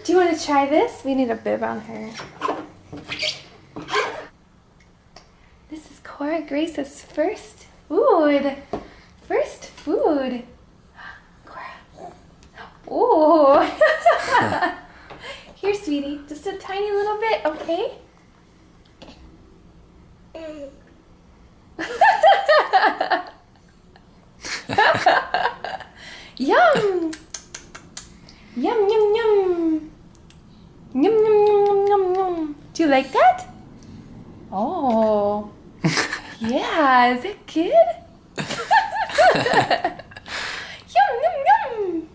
Do you want to try this? We need a bib on her. This is Cora Grace's first food. First food. Cora. Ooh. Here, sweetie. Just a tiny little bit, okay? Yum! Yum, yum, yum. Yum, yum, yum, yum, yum, yum. Do you like that? Oh. Yeah, is it good? Yum, yum, yum.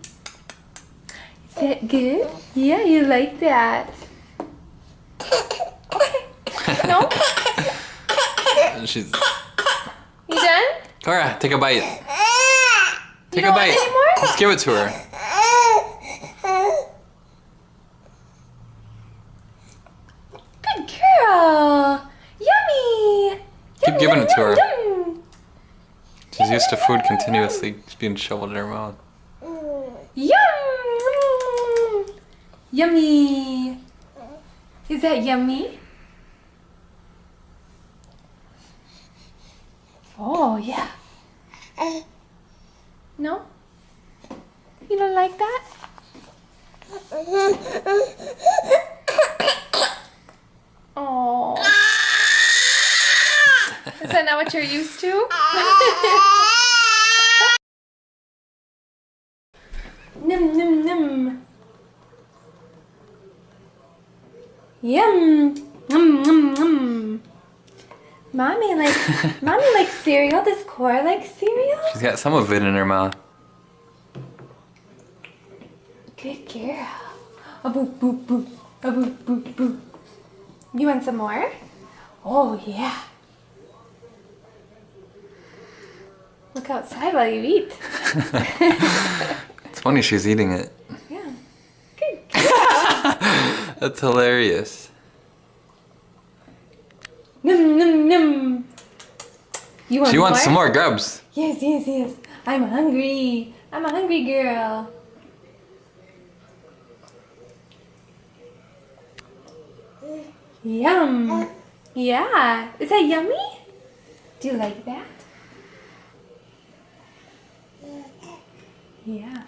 Is it good? Yeah, you like that. Okay. No? She's... You done? Cora, take a bite. Take You a don't bite. want any more? Let's give it to her. Good girl. Yummy. Keep Yum, giving yum, it to yum, her. yum. She's used to food continuously being shoveled in her mouth. Yum. Yummy. Is that yummy? Oh, yeah. No? You don't like that? Oh. Is that not what you're used to? Num num num. Yum. Num num num. Mommy likes cereal. Does Cora like cereal? She's got some of it in her mouth. Good girl. A boop boop boop. A boop boop boop. You want some more? Oh yeah. Look outside while you eat. It's funny she's eating it. Yeah. Good girl. That's hilarious. Num num num. You want She wants more? some more grubs. Yes, yes, yes. I'm hungry. I'm a hungry girl. Yum. Yeah. Is that yummy? Do you like that? Yeah.